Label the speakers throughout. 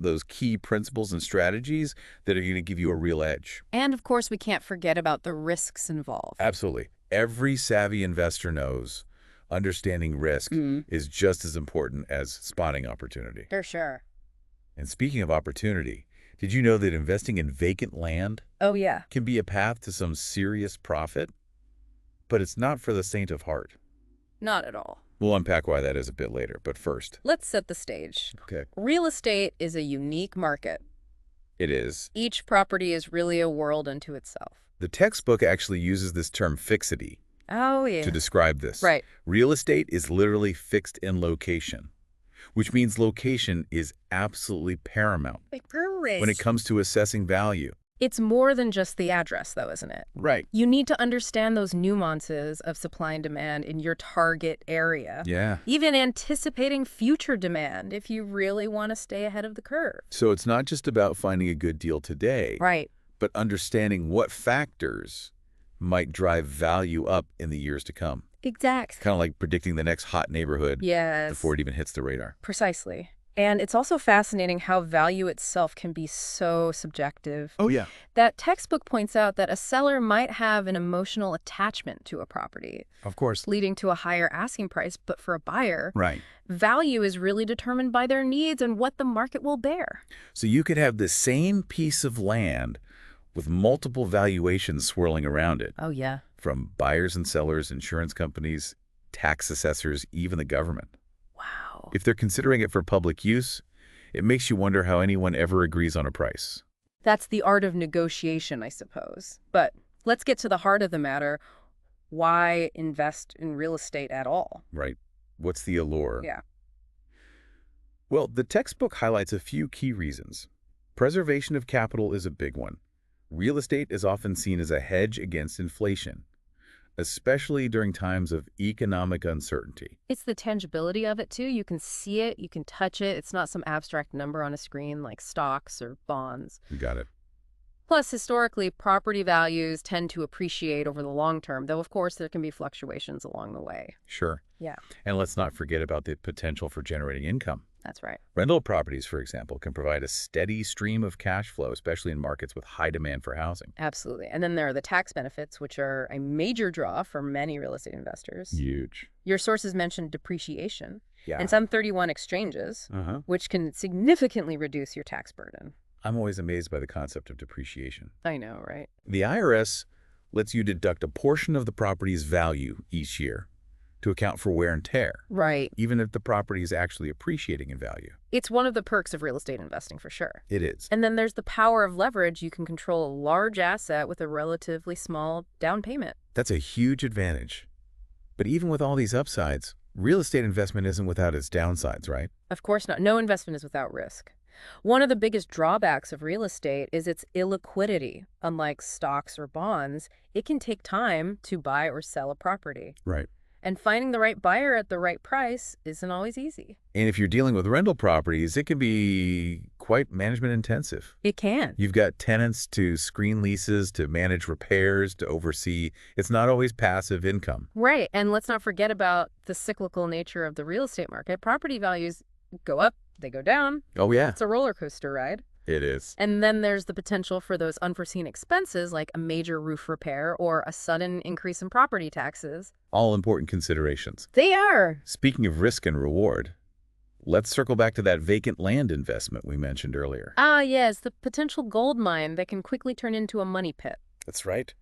Speaker 1: those key principles and strategies that are going to give you a real edge.
Speaker 2: And of course, we can't forget about the risks involved.
Speaker 1: Absolutely. Every savvy investor knows understanding risk is just as important as spotting opportunity.
Speaker 2: For sure.
Speaker 1: And speaking of opportunity, did you know that investing in vacant land
Speaker 2: Oh, yeah.
Speaker 1: can be a path to some serious profit? But it's not for the faint of heart.
Speaker 2: Not at all.
Speaker 1: We'll unpack why that is a bit later, but first.
Speaker 2: Let's set the stage.
Speaker 1: Okay.
Speaker 2: Real estate is a unique market.
Speaker 1: It is.
Speaker 2: Each property is really a world unto itself.
Speaker 1: The textbook actually uses this term fixity
Speaker 2: Oh, yeah.
Speaker 1: to describe this.
Speaker 2: Right.
Speaker 1: Real estate is literally fixed in location, which means location is absolutely paramount when it comes to assessing value.
Speaker 2: It's more than just the address, though, isn't it?
Speaker 1: Right.
Speaker 2: You need to understand those nuances of supply and demand in your target area.
Speaker 1: Yeah.
Speaker 2: Even anticipating future demand if you really want to stay ahead of the curve.
Speaker 1: So it's not just about finding a good deal today,
Speaker 2: Right.
Speaker 1: but understanding what factors might drive value up in the years to come.
Speaker 2: Exactly.
Speaker 1: Kind of like predicting the next hot neighborhood
Speaker 2: Yes.
Speaker 1: before it even hits the radar.
Speaker 2: Precisely. And it's also fascinating how value itself can be so subjective.
Speaker 1: Oh, yeah.
Speaker 2: That textbook points out that a seller might have an emotional attachment to a property,
Speaker 1: Of course.
Speaker 2: leading to a higher asking price. But for a buyer,
Speaker 1: Right.
Speaker 2: value is really determined by their needs and what the market will bear.
Speaker 1: So you could have the same piece of land with multiple valuations swirling around it,
Speaker 2: Oh, yeah.
Speaker 1: from buyers and sellers, insurance companies, tax assessors, even the government.
Speaker 2: Wow.
Speaker 1: If they're considering it for public use, it makes you wonder how anyone ever agrees on a price.
Speaker 2: That's the art of negotiation, I suppose. But let's get to the heart of the matter. Why invest in real estate at all?
Speaker 1: Right. What's the allure?
Speaker 2: Yeah.
Speaker 1: Well, the textbook highlights a few key reasons. Preservation of capital is a big one. Real estate is often seen as a hedge against inflation, especially during times of economic uncertainty.
Speaker 2: It's the tangibility of it, too. You can see it. You can touch it. It's not some abstract number on a screen like stocks or bonds.
Speaker 1: You got it.
Speaker 2: Plus, historically, property values tend to appreciate over the long term, though, of course, there can be fluctuations along the way.
Speaker 1: Sure.
Speaker 2: Yeah,
Speaker 1: And let's not forget about the potential for generating income.
Speaker 2: that's right.
Speaker 1: Rental properties, for example, can provide a steady stream of cash flow, especially in markets with high demand for housing.
Speaker 2: Absolutely. And then there are the tax benefits, which are a major draw for many real estate investors.
Speaker 1: Huge.
Speaker 2: Your sources mentioned depreciation
Speaker 1: Yeah.
Speaker 2: and some 31 exchanges,
Speaker 1: Uh-huh.
Speaker 2: which can significantly reduce your tax burden.
Speaker 1: I'm always amazed by the concept of depreciation.
Speaker 2: I know, right?
Speaker 1: The IRS lets you deduct a portion of the property's value each year to account for wear and tear,
Speaker 2: Right.
Speaker 1: even if the property is actually appreciating in value.
Speaker 2: It's one of the perks of real estate investing, for sure.
Speaker 1: It is.
Speaker 2: And then there's the power of leverage. You can control a large asset with a relatively small down payment.
Speaker 1: That's a huge advantage. But even with all these upsides, real estate investment isn't without its downsides, right?
Speaker 2: Of course not. No investment is without risk. One of the biggest drawbacks of real estate is its illiquidity. Unlike stocks or bonds, it can take time to buy or sell a property.
Speaker 1: Right.
Speaker 2: And finding the right buyer at the right price isn't always easy.
Speaker 1: And if you're dealing with rental properties, it can be quite management intensive.
Speaker 2: It can.
Speaker 1: You've got tenants to screen leases, to manage repairs, to oversee. It's not always passive income.
Speaker 2: Right. And let's not forget about the cyclical nature of the real estate market. Property values go up, they go down.
Speaker 1: Oh, yeah.
Speaker 2: It's a roller coaster ride.
Speaker 1: It is.
Speaker 2: And then there's the potential for those unforeseen expenses like a major roof repair or a sudden increase in property taxes.
Speaker 1: All important considerations.
Speaker 2: They are.
Speaker 1: Speaking of risk and reward, let's circle back to that vacant land investment we mentioned earlier.
Speaker 2: Ah, yes, the potential gold mine that can quickly turn into a money pit.
Speaker 1: That's right.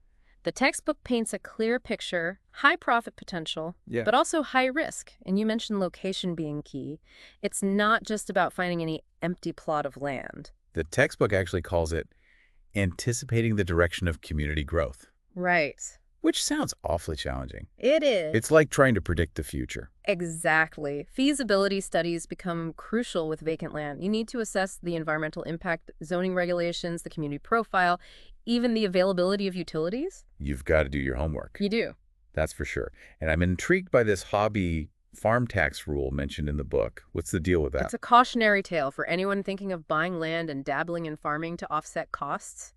Speaker 2: The textbook paints a clear picture, high profit potential,
Speaker 1: Yeah.
Speaker 2: but also high risk. And you mentioned location being key. It's not just about finding any empty plot of land.
Speaker 1: The textbook actually calls it anticipating the direction of community growth,
Speaker 2: Right.
Speaker 1: which sounds awfully challenging.
Speaker 2: It is.
Speaker 1: It's like trying to predict the future.
Speaker 2: Exactly. Feasibility studies become crucial with vacant land. You need to assess the environmental impact, zoning regulations, the community profile, even the availability of utilities.
Speaker 1: You've got to do your homework.
Speaker 2: You do.
Speaker 1: That's for sure. And I'm intrigued by this hobby farm tax rule mentioned in the book. What's the deal with that?
Speaker 2: It's a cautionary tale for anyone thinking of buying land and dabbling in farming to offset costs.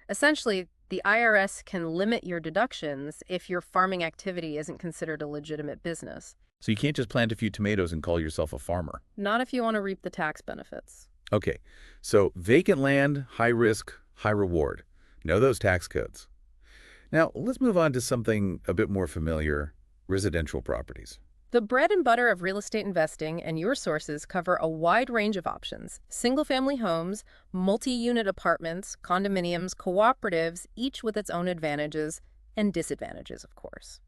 Speaker 2: Essentially, the IRS can limit your deductions if your farming activity isn't considered a legitimate business.
Speaker 1: So you can't just plant a few tomatoes and call yourself a farmer.
Speaker 2: Not if you want to reap the tax benefits.
Speaker 1: Okay, so vacant land, high risk, high reward. Know those tax codes. Now, let's move on to something a bit more familiar, residential properties.
Speaker 2: The bread and butter of real estate investing and your sources cover a wide range of options. Single-family homes, multi-unit apartments, condominiums, cooperatives, each with its own advantages and disadvantages, of course.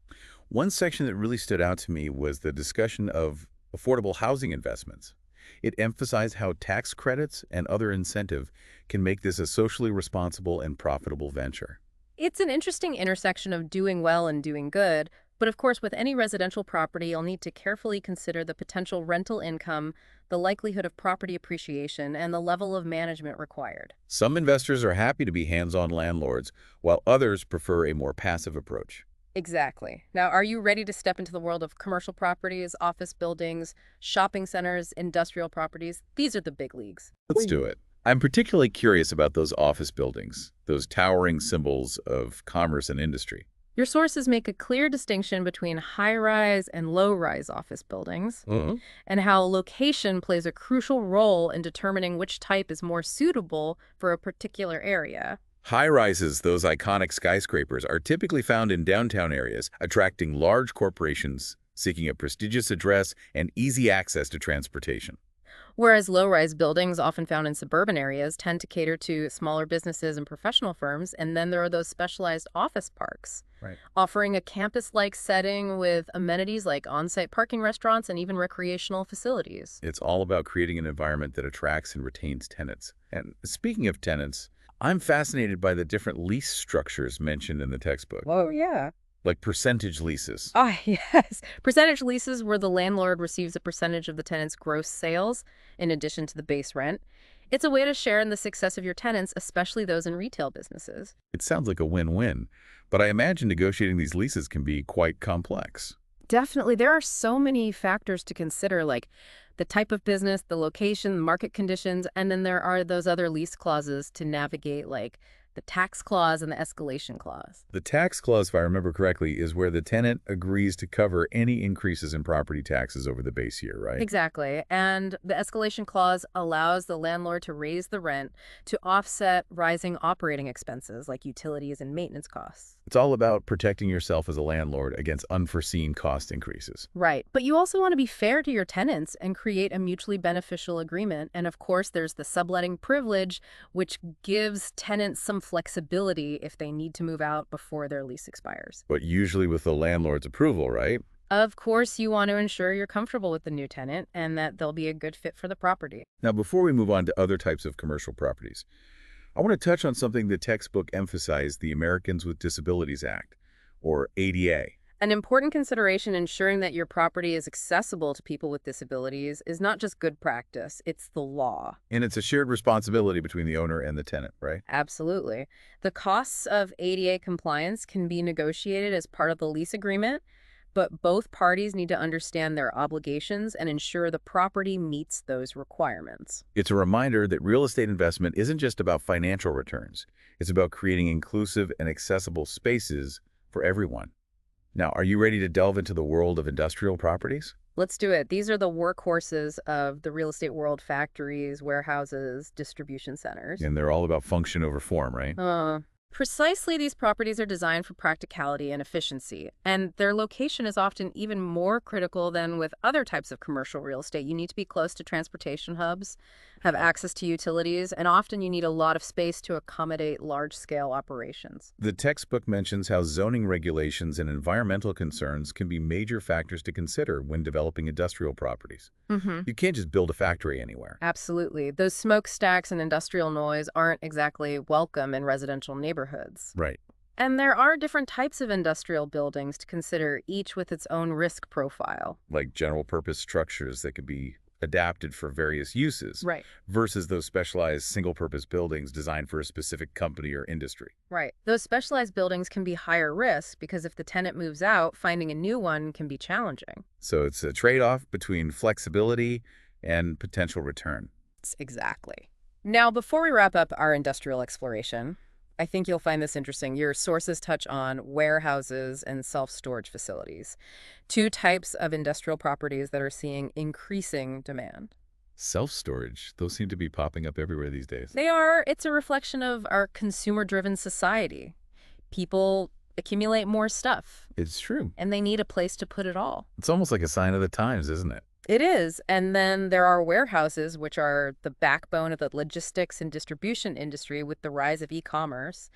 Speaker 1: One section that really stood out to me was the discussion of affordable housing investments. It emphasized how tax credits and other incentive can make this a socially responsible and profitable venture.
Speaker 2: It's an interesting intersection of doing well and doing good, but of course, with any residential property, you'll need to carefully consider the potential rental income, the likelihood of property appreciation, and the level of management required.
Speaker 1: Some investors are happy to be hands-on landlords, while others prefer a more passive approach.
Speaker 2: Exactly. Now, are you ready to step into the world of commercial properties, office buildings, shopping centers, industrial properties? These are the big leagues.
Speaker 1: Let's do it. I'm particularly curious about those office buildings, those towering symbols of commerce and industry.
Speaker 2: Your sources make a clear distinction between high-rise and low-rise office buildings, and how location plays a crucial role in determining which type is more suitable for a particular area.
Speaker 1: High-rises, those iconic skyscrapers, are typically found in downtown areas, attracting large corporations seeking a prestigious address and easy access to transportation.
Speaker 2: Whereas low-rise buildings, often found in suburban areas, tend to cater to smaller businesses and professional firms, and then there are those specialized office parks,
Speaker 1: Right.
Speaker 2: offering a campus-like setting with amenities like on-site parking restaurants and even recreational facilities.
Speaker 1: It's all about creating an environment that attracts and retains tenants. And speaking of tenants, I'm fascinated by the different lease structures mentioned in the textbook,
Speaker 2: Oh, yeah.
Speaker 1: like percentage leases.
Speaker 2: Ah, yes. Percentage leases where the landlord receives a percentage of the tenant's gross sales in addition to the base rent. It's a way to share in the success of your tenants, especially those in retail businesses.
Speaker 1: It sounds like a win-win, but I imagine negotiating these leases can be quite complex.
Speaker 2: Definitely. There are so many factors to consider, like the type of business, the location, market conditions, and then there are those other lease clauses to navigate, like the tax clause and the escalation clause.
Speaker 1: The tax clause, if I remember correctly, is where the tenant agrees to cover any increases in property taxes over the base year, right?
Speaker 2: Exactly. And the escalation clause allows the landlord to raise the rent to offset rising operating expenses like utilities and maintenance costs.
Speaker 1: It's all about protecting yourself as a landlord against unforeseen cost increases.
Speaker 2: Right. But you also want to be fair to your tenants and create a mutually beneficial agreement. And of course, there's the subletting privilege, which gives tenants some flexibility if they need to move out before their lease expires.
Speaker 1: But usually with the landlord's approval, right?
Speaker 2: Of course, you want to ensure you're comfortable with the new tenant and that they'll be a good fit for the property.
Speaker 1: Now, before we move on to other types of commercial properties, I want to touch on something the textbook emphasized, the Americans with Disabilities Act, or ADA.
Speaker 2: An important consideration ensuring that your property is accessible to people with disabilities is not just good practice, it's the law.
Speaker 1: And it's a shared responsibility between the owner and the tenant, right?
Speaker 2: Absolutely. The costs of ADA compliance can be negotiated as part of the lease agreement, but both parties need to understand their obligations and ensure the property meets those requirements.
Speaker 1: It's a reminder that real estate investment isn't just about financial returns. It's about creating inclusive and accessible spaces for everyone. Now, are you ready to delve into the world of industrial properties?
Speaker 2: Let's do it. These are the workhorses of the real estate world: factories, warehouses, distribution centers.
Speaker 1: And they're all about function over form, right?
Speaker 2: Precisely, these properties are designed for practicality and efficiency, and their location is often even more critical than with other types of commercial real estate. You need to be close to transportation hubs, have access to utilities, and often you need a lot of space to accommodate large-scale operations.
Speaker 1: The textbook mentions how zoning regulations and environmental concerns can be major factors to consider when developing industrial properties. You can't just build a factory anywhere.
Speaker 2: Absolutely. Those smokestacks and industrial noise aren't exactly welcome in residential neighborhoods.
Speaker 1: Right.
Speaker 2: And there are different types of industrial buildings to consider, each with its own risk profile.
Speaker 1: Like general purpose structures that could be adapted for various uses
Speaker 2: Right.
Speaker 1: versus those specialized single purpose buildings designed for a specific company or industry.
Speaker 2: Right. Those specialized buildings can be higher risk because if the tenant moves out, finding a new one can be challenging.
Speaker 1: So it's a trade-off between flexibility and potential return.
Speaker 2: Exactly. Now, before we wrap up our industrial exploration, I think you'll find this interesting. Your sources touch on warehouses and self-storage facilities, two types of industrial properties that are seeing increasing demand.
Speaker 1: Self-storage, those seem to be popping up everywhere these days.
Speaker 2: It's a reflection of our consumer-driven society. People accumulate more stuff,
Speaker 1: It's true.
Speaker 2: and they need a place to put it all.
Speaker 1: It's almost like a sign of the times, isn't it?
Speaker 2: It is. And then there are warehouses, which are the backbone of the logistics and distribution industry with the rise of e-commerce.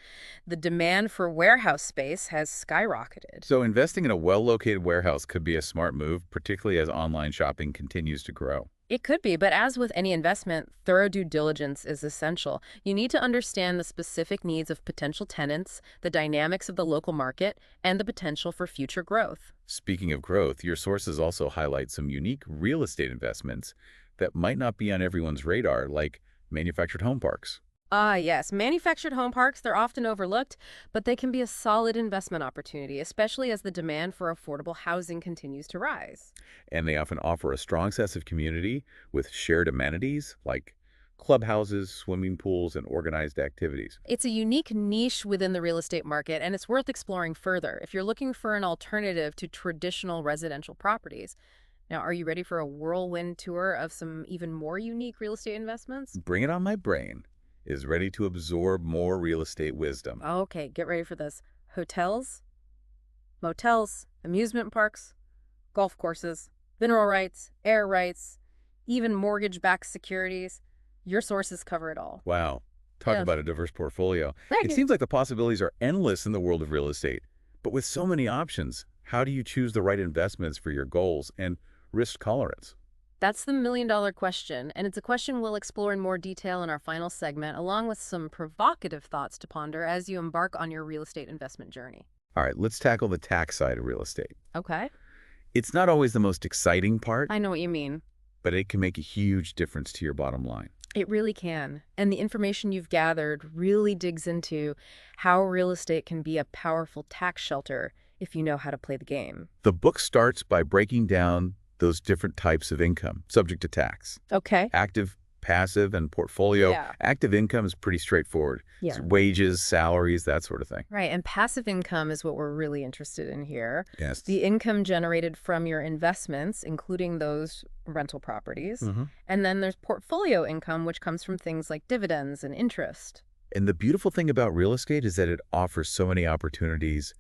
Speaker 2: The demand for warehouse space has skyrocketed.
Speaker 1: So investing in a well-located warehouse could be a smart move, particularly as online shopping continues to grow.
Speaker 2: It could be, but as with any investment, thorough due diligence is essential. You need to understand the specific needs of potential tenants, the dynamics of the local market, and the potential for future growth.
Speaker 1: Speaking of growth, your sources also highlight some unique real estate investments that might not be on everyone's radar, like manufactured home parks.
Speaker 2: Ah, yes. Manufactured home parks, they're often overlooked, but they can be a solid investment opportunity, especially as the demand for affordable housing continues to rise.
Speaker 1: And they often offer a strong sense of community with shared amenities like clubhouses, swimming pools, and organized activities.
Speaker 2: It's a unique niche within the real estate market, and it's worth exploring further if you're looking for an alternative to traditional residential properties. Now, are you ready for a whirlwind tour of some even more unique real estate investments?
Speaker 1: Bring It On My Brain is ready to absorb more real estate wisdom.
Speaker 2: Okay, get ready for this. Hotels, motels, amusement parks, golf courses, mineral rights, air rights, even mortgage-backed securities. Your sources cover it all.
Speaker 1: Wow. Talk
Speaker 2: Yes.
Speaker 1: about a diverse portfolio.
Speaker 2: Thank
Speaker 1: It
Speaker 2: you.
Speaker 1: seems like the possibilities are endless in the world of real estate. But with so many options, how do you choose the right investments for your goals and risk tolerance?
Speaker 2: That's the million-dollar question, and it's a question we'll explore in more detail in our final segment, along with some provocative thoughts to ponder as you embark on your real estate investment journey.
Speaker 1: All right, let's tackle the tax side of real estate.
Speaker 2: Okay.
Speaker 1: It's not always the most exciting part,
Speaker 2: I know what you mean.
Speaker 1: but it can make a huge difference to your bottom line.
Speaker 2: It really can. And the information you've gathered really digs into how real estate can be a powerful tax shelter if you know how to play the game.
Speaker 1: The book starts by breaking down those different types of income subject to tax.
Speaker 2: Okay.
Speaker 1: Active, passive, and portfolio.
Speaker 2: Yeah.
Speaker 1: Active income is pretty straightforward. It's
Speaker 2: Yeah.
Speaker 1: wages, salaries, that sort of thing.
Speaker 2: Right. And passive income is what we're really interested in here.
Speaker 1: Yes.
Speaker 2: The income generated from your investments, including those rental properties. And then there's portfolio income, which comes from things like dividends and interest.
Speaker 1: And the beautiful thing about real estate is that it offers so many opportunities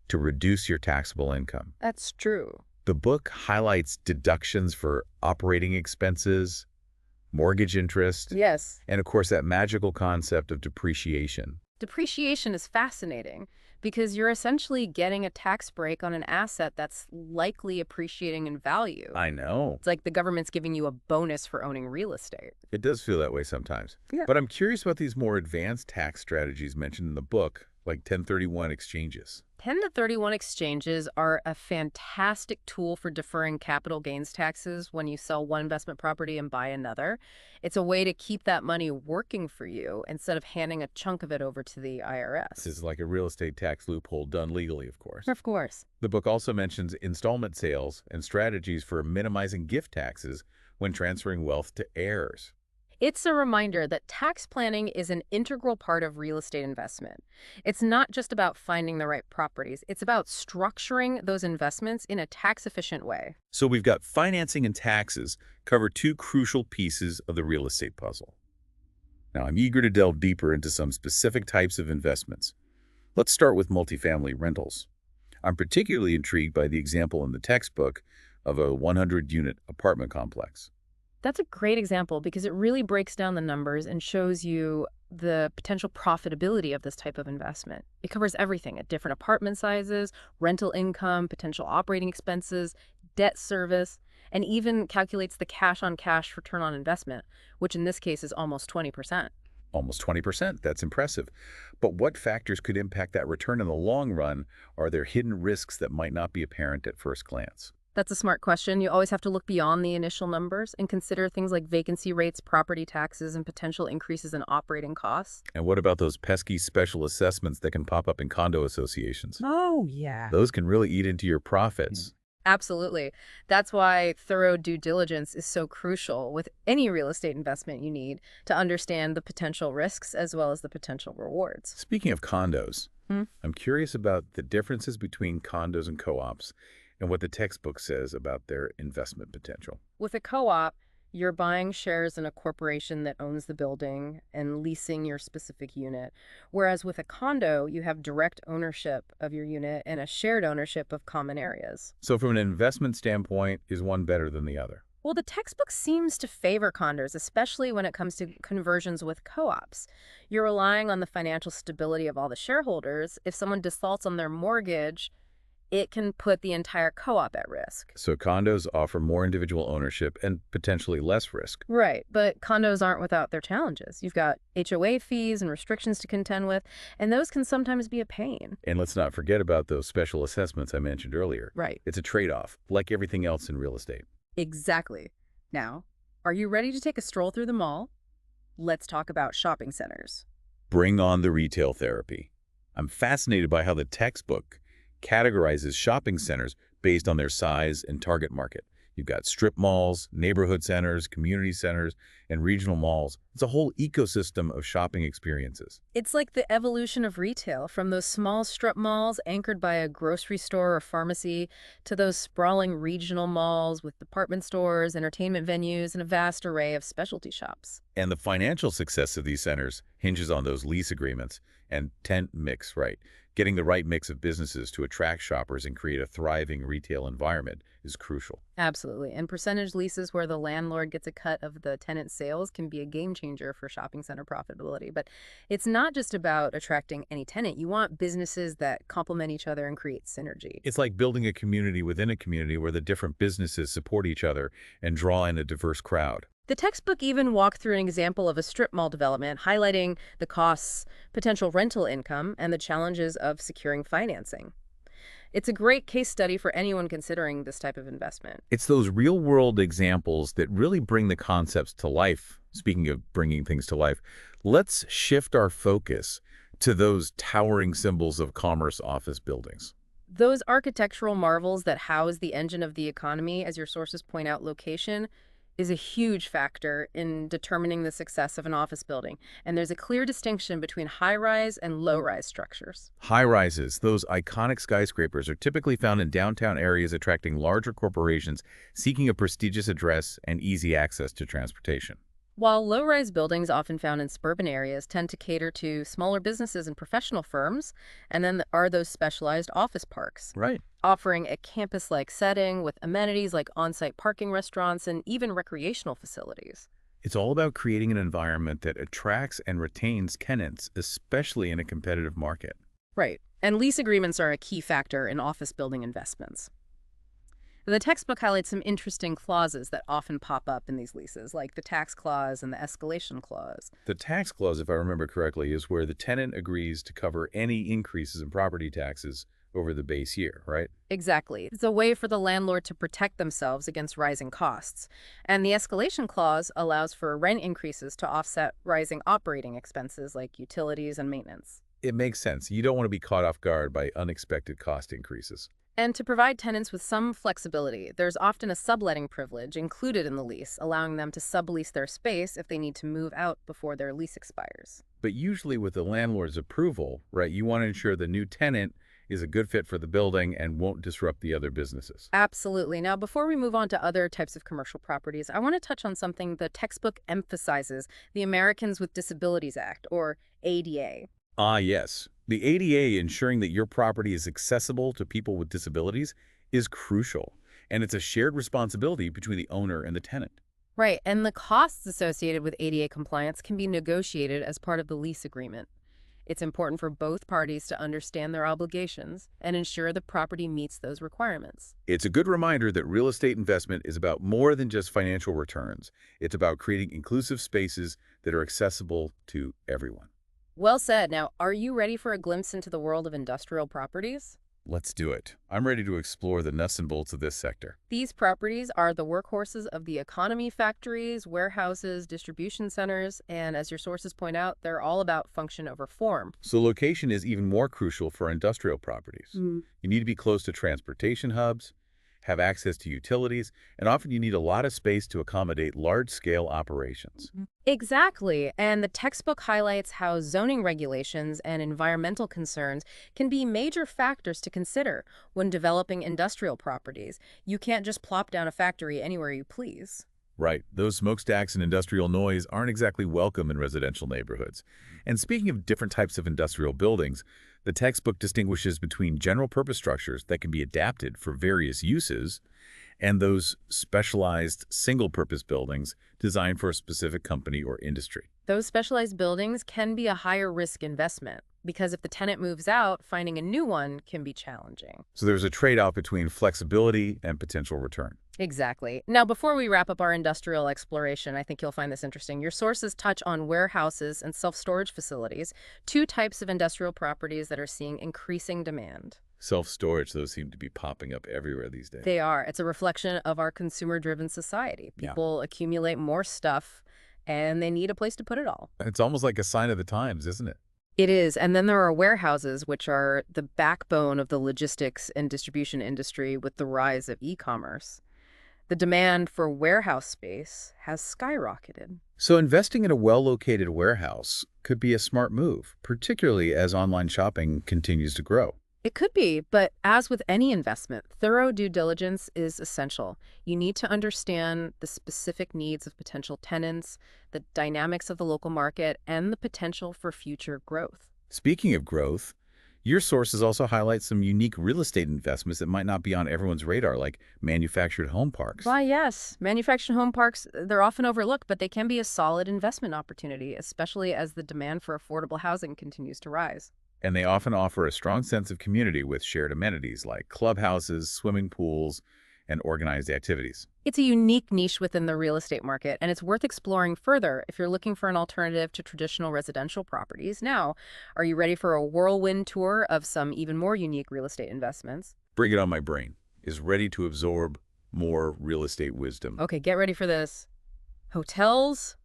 Speaker 1: to reduce your taxable income.
Speaker 2: That's true.
Speaker 1: The book highlights deductions for operating expenses, mortgage interest,
Speaker 2: Yes.
Speaker 1: and of course that magical concept of depreciation.
Speaker 2: Depreciation is fascinating because you're essentially getting a tax break on an asset that's likely appreciating in value.
Speaker 1: I know.
Speaker 2: It's like the government's giving you a bonus for owning real estate.
Speaker 1: It does feel that way sometimes.
Speaker 2: Yeah.
Speaker 1: But I'm curious about these more advanced tax strategies mentioned in the book, like 1031 exchanges.
Speaker 2: 1031 exchanges are a fantastic tool for deferring capital gains taxes when you sell one investment property and buy another. It's a way to keep that money working for you instead of handing a chunk of it over to the IRS.
Speaker 1: This is like a real estate tax loophole done legally, of course.
Speaker 2: Of course.
Speaker 1: The book also mentions installment sales and strategies for minimizing gift taxes when transferring wealth to heirs.
Speaker 2: It's a reminder that tax planning is an integral part of real estate investment. It's not just about finding the right properties. It's about structuring those investments in a tax-efficient way.
Speaker 1: So we've got financing and taxes cover two crucial pieces of the real estate puzzle. Now, I'm eager to delve deeper into some specific types of investments. Let's start with multifamily rentals. I'm particularly intrigued by the example in the textbook of a 100-unit apartment complex.
Speaker 2: That's a great example because it really breaks down the numbers and shows you the potential profitability of this type of investment. It covers everything at different apartment sizes, rental income, potential operating expenses, debt service, and even calculates the cash-on-cash return on investment, which in this case is almost 20%.
Speaker 1: Almost 20%. That's impressive. But what factors could impact that return in the long run? Are there hidden risks that might not be apparent at first glance?
Speaker 2: That's a smart question. You always have to look beyond the initial numbers and consider things like vacancy rates, property taxes, and potential increases in operating costs.
Speaker 1: And what about those pesky special assessments that can pop up in condo associations?
Speaker 2: Oh, yeah.
Speaker 1: Those can really eat into your profits.
Speaker 2: Absolutely. That's why thorough due diligence is so crucial with any real estate investment you need to understand the potential risks as well as the potential rewards.
Speaker 1: Speaking of condos,
Speaker 2: Hmm?
Speaker 1: I'm curious about the differences between condos and co-ops and what the textbook says about their investment potential.
Speaker 2: With a co-op, You're buying shares in a corporation that owns the building and leasing your specific unit. Whereas with a condo, you have direct ownership of your unit and a shared ownership of common areas.
Speaker 1: So from an investment standpoint, is one better than the other?
Speaker 2: Well, the textbook seems to favor condos, especially when it comes to conversions with co-ops. You're relying on the financial stability of all the shareholders. If someone defaults on their mortgage, it can put the entire co-op at risk.
Speaker 1: So condos offer more individual ownership and potentially less risk.
Speaker 2: Right, but condos aren't without their challenges. You've got HOA fees and restrictions to contend with, and those can sometimes be a pain.
Speaker 1: And let's not forget about those special assessments I mentioned earlier.
Speaker 2: Right.
Speaker 1: It's a trade-off, like everything else in real estate.
Speaker 2: Exactly. Now, are you ready to take a stroll through the mall? Let's talk about shopping centers.
Speaker 1: Bring on the retail therapy. I'm fascinated by how the textbook categorizes shopping centers based on their size and target market. You've got strip malls, neighborhood centers, community centers, and regional malls. It's a whole ecosystem of shopping experiences.
Speaker 2: It's like the evolution of retail, from those small strip malls anchored by a grocery store or pharmacy to those sprawling regional malls with department stores, entertainment venues, and a vast array of specialty shops.
Speaker 1: And the financial success of these centers hinges on those lease agreements and tenant mix, right? Getting the right mix of businesses to attract shoppers and create a thriving retail environment is crucial.
Speaker 2: Absolutely. And percentage leases where the landlord gets a cut of the tenant sales can be a game changer for shopping center profitability. But it's not just about attracting any tenant. You want businesses that complement each other and create synergy.
Speaker 1: It's like building a community within a community where the different businesses support each other and draw in a diverse crowd.
Speaker 2: The textbook even walked through an example of a strip mall development, highlighting the costs, potential rental income, and the challenges of securing financing. It's a great case study for anyone considering this type of investment.
Speaker 1: It's those real-world examples that really bring the concepts to life. Speaking of bringing things to life, let's shift our focus to those towering symbols of commerce office buildings.
Speaker 2: Those architectural marvels that house the engine of the economy, as your sources point out, location is a huge factor in determining the success of an office building. And there's a clear distinction between high-rise and low-rise structures.
Speaker 1: High-rises, those iconic skyscrapers, are typically found in downtown areas attracting larger corporations seeking a prestigious address and easy access to transportation.
Speaker 2: While low-rise buildings, often found in suburban areas, tend to cater to smaller businesses and professional firms, and then are those specialized office parks,
Speaker 1: Right.
Speaker 2: offering a campus-like setting with amenities like on-site parking, restaurants, and even recreational facilities.
Speaker 1: It's all about creating an environment that attracts and retains tenants, especially in a competitive market.
Speaker 2: Right. And lease agreements are a key factor in office building investments. The textbook highlights some interesting clauses that often pop up in these leases, like the tax clause and the escalation clause.
Speaker 1: The tax clause, if I remember correctly, is where the tenant agrees to cover any increases in property taxes over the base year, right?
Speaker 2: Exactly. It's a way for the landlord to protect themselves against rising costs. And the escalation clause allows for rent increases to offset rising operating expenses like utilities and maintenance.
Speaker 1: It makes sense. You don't want to be caught off guard by unexpected cost increases.
Speaker 2: And to provide tenants with some flexibility, there's often a subletting privilege included in the lease, allowing them to sublease their space if they need to move out before their lease expires.
Speaker 1: But usually with the landlord's approval, right, you want to ensure the new tenant is a good fit for the building and won't disrupt the other businesses.
Speaker 2: Absolutely. Now, before we move on to other types of commercial properties, I want to touch on something the textbook emphasizes, the Americans with Disabilities Act, or ADA.
Speaker 1: Ah, yes. The ADA, ensuring that your property is accessible to people with disabilities, is crucial, and it's a shared responsibility between the owner and the tenant.
Speaker 2: Right, and the costs associated with ADA compliance can be negotiated as part of the lease agreement. It's important for both parties to understand their obligations and ensure the property meets those requirements.
Speaker 1: It's a good reminder that real estate investment is about more than just financial returns. It's about creating inclusive spaces that are accessible to everyone.
Speaker 2: Well said. Now, are you ready for a glimpse into the world of industrial properties?
Speaker 1: Let's do it. I'm ready to explore the nuts and bolts of this sector.
Speaker 2: These properties are the workhorses of the economy: factories, warehouses, distribution centers, and as your sources point out, they're all about function over form.
Speaker 1: So location is even more crucial for industrial properties. You need to be close to transportation hubs, have access to utilities, and often you need a lot of space to accommodate large-scale operations.
Speaker 2: Exactly. And the textbook highlights how zoning regulations and environmental concerns can be major factors to consider when developing industrial properties. You can't just plop down a factory anywhere you please.
Speaker 1: Right. Those smokestacks and industrial noise aren't exactly welcome in residential neighborhoods. And speaking of different types of industrial buildings, the textbook distinguishes between general-purpose structures that can be adapted for various uses and those specialized single-purpose buildings designed for a specific company or industry.
Speaker 2: Those specialized buildings can be a higher risk investment because if the tenant moves out, finding a new one can be challenging.
Speaker 1: So there's a trade-off between flexibility and potential return.
Speaker 2: Exactly. Now, before we wrap up our industrial exploration, I think you'll find this interesting. Your sources touch on warehouses and self-storage facilities, two types of industrial properties that are seeing increasing demand.
Speaker 1: Self-storage, those seem to be popping up everywhere these days.
Speaker 2: They are. It's a reflection of our consumer-driven society.
Speaker 1: Yeah.
Speaker 2: People accumulate more stuff, and they need a place to put it all.
Speaker 1: It's almost like a sign of the times, isn't it?
Speaker 2: It is. And then there are warehouses, which are the backbone of the logistics and distribution industry with the rise of e-commerce. The demand for warehouse space has skyrocketed.
Speaker 1: So investing in a well-located warehouse could be a smart move, particularly as online shopping continues to grow.
Speaker 2: It could be, but as with any investment, thorough due diligence is essential. You need to understand the specific needs of potential tenants, the dynamics of the local market, and the potential for future growth.
Speaker 1: Speaking of growth, your sources also highlight some unique real estate investments that might not be on everyone's radar, like manufactured home parks.
Speaker 2: Why, yes. Manufactured home parks, they're often overlooked, but they can be a solid investment opportunity, especially as the demand for affordable housing continues to rise.
Speaker 1: And they often offer a strong sense of community with shared amenities like clubhouses, swimming pools, and organized activities.
Speaker 2: It's a unique niche within the real estate market, and it's worth exploring further if you're looking for an alternative to traditional residential properties. Now, are you ready for a whirlwind tour of some even more unique real estate investments?
Speaker 1: Bring It On. My brain is ready to absorb more real estate wisdom.
Speaker 2: Okay, get ready for this. Hotels,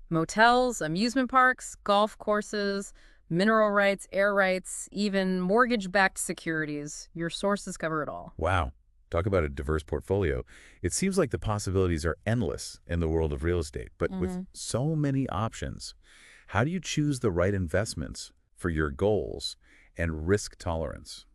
Speaker 2: motels, amusement parks, golf courses, mineral rights, air rights, even mortgage-backed securities. Your sources cover it all.
Speaker 1: Wow. Talk about a diverse portfolio. It seems like the possibilities are endless in the world of real estate, but with so many options, how do you choose the right investments for your goals and risk tolerance?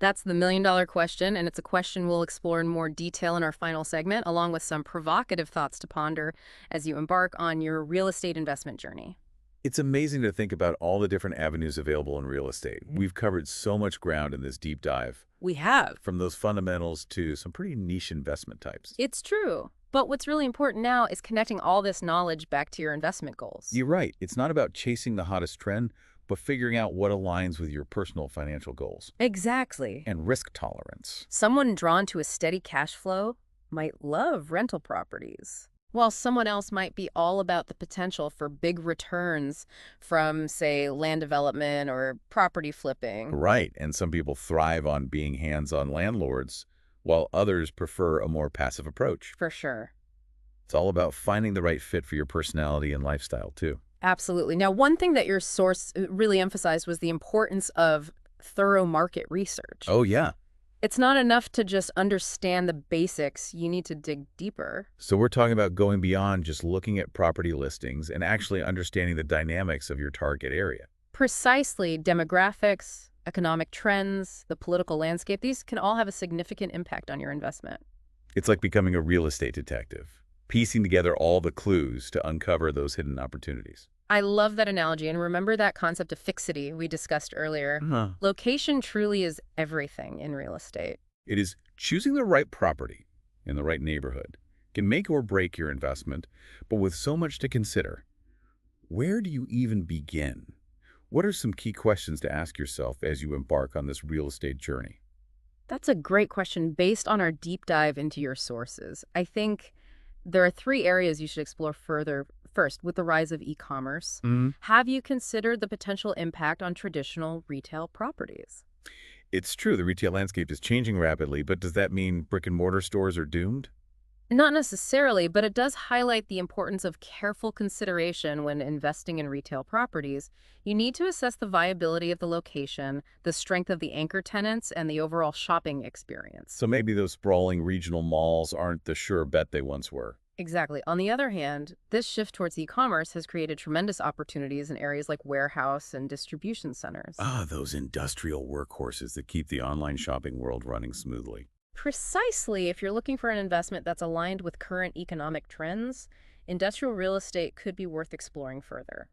Speaker 2: That's the million-dollar question, and it's a question we'll explore in more detail in our final segment, along with some provocative thoughts to ponder as you embark on your real estate investment journey.
Speaker 1: It's amazing to think about all the different avenues available in real estate. We've covered so much ground in this deep dive,
Speaker 2: We have.
Speaker 1: from those fundamentals to some pretty niche investment types.
Speaker 2: It's true. But what's really important now is connecting all this knowledge back to your investment goals.
Speaker 1: You're right. It's not about chasing the hottest trend, but figuring out what aligns with your personal financial goals
Speaker 2: Exactly.
Speaker 1: and risk tolerance.
Speaker 2: Someone drawn to a steady cash flow might love rental properties, while someone else might be all about the potential for big returns from, say, land development or property flipping.
Speaker 1: Right. And some people thrive on being hands-on landlords, while others prefer a more passive approach.
Speaker 2: For sure.
Speaker 1: It's all about finding the right fit for your personality and lifestyle, too.
Speaker 2: Absolutely. Now, one thing that your source really emphasized was the importance of thorough market research.
Speaker 1: Oh, yeah.
Speaker 2: It's not enough to just understand the basics. You need to dig deeper.
Speaker 1: So we're talking about going beyond just looking at property listings and actually understanding the dynamics of your target area.
Speaker 2: Precisely, demographics, economic trends, the political landscape, these can all have a significant impact on your investment.
Speaker 1: It's like becoming a real estate detective, piecing together all the clues to uncover those hidden opportunities.
Speaker 2: I love that analogy, and remember that concept of fixity we discussed earlier. Location truly is everything in real estate.
Speaker 1: It is choosing the right property in the right neighborhood can make or break your investment, but with so much to consider, where do you even begin? What are some key questions to ask yourself as you embark on this real estate journey?
Speaker 2: That's a great question based on our deep dive into your sources. I think there are 3 areas you should explore further. First, with the rise of e-commerce, have you considered the potential impact on traditional retail properties?
Speaker 1: It's true, the retail landscape is changing rapidly, but does that mean brick-and-mortar stores are doomed?
Speaker 2: Not necessarily, but it does highlight the importance of careful consideration when investing in retail properties. You need to assess the viability of the location, the strength of the anchor tenants, and the overall shopping experience.
Speaker 1: So maybe those sprawling regional malls aren't the sure bet they once were.
Speaker 2: Exactly. On the other hand, this shift towards e-commerce has created tremendous opportunities in areas like warehouse and distribution centers.
Speaker 1: Ah, those industrial workhorses that keep the online shopping world running smoothly.
Speaker 2: Precisely, if you're looking for an investment that's aligned with current economic trends, industrial real estate could be worth exploring further.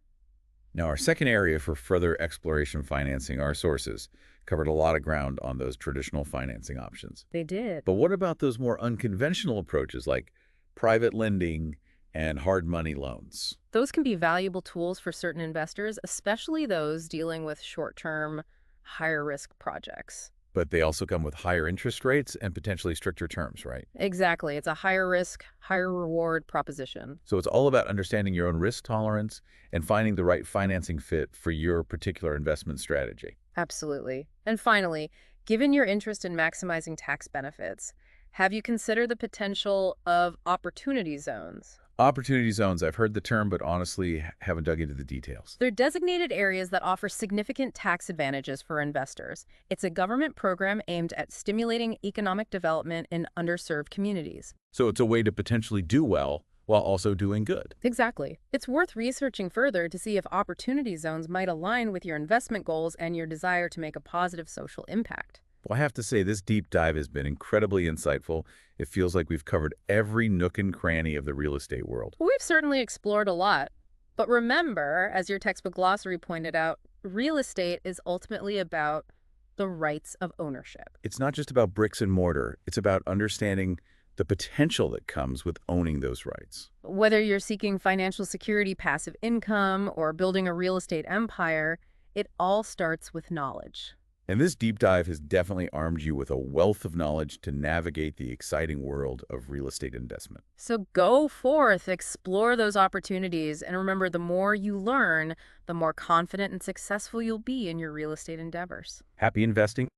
Speaker 1: Now, our second area for further exploration financing, our sources, covered a lot of ground on those traditional financing options.
Speaker 2: They did.
Speaker 1: But what about those more unconventional approaches like private lending and hard money loans?
Speaker 2: Those can be valuable tools for certain investors, especially those dealing with short-term, higher-risk projects.
Speaker 1: But they also come with higher interest rates and potentially stricter terms, right?
Speaker 2: Exactly. It's a higher risk, higher reward proposition.
Speaker 1: So it's all about understanding your own risk tolerance and finding the right financing fit for your particular investment strategy.
Speaker 2: Absolutely. And finally, given your interest in maximizing tax benefits, have you considered the potential of opportunity zones?
Speaker 1: Opportunity zones, I've heard the term, but honestly haven't dug into the details.
Speaker 2: They're designated areas that offer significant tax advantages for investors. It's a government program aimed at stimulating economic development in underserved communities.
Speaker 1: So it's a way to potentially do well while also doing good.
Speaker 2: Exactly. It's worth researching further to see if opportunity zones might align with your investment goals and your desire to make a positive social impact.
Speaker 1: Well, I have to say, this deep dive has been incredibly insightful. It feels like we've covered every nook and cranny of the real estate world.
Speaker 2: We've certainly explored a lot. But remember, as your textbook glossary pointed out, real estate is ultimately about the rights of ownership.
Speaker 1: It's not just about bricks and mortar. It's about understanding the potential that comes with owning those rights.
Speaker 2: Whether you're seeking financial security, passive income, or building a real estate empire, it all starts with knowledge.
Speaker 1: And this deep dive has definitely armed you with a wealth of knowledge to navigate the exciting world of real estate investment.
Speaker 2: So go forth, explore those opportunities, and remember, the more you learn, the more confident and successful you'll be in your real estate endeavors.
Speaker 1: Happy investing.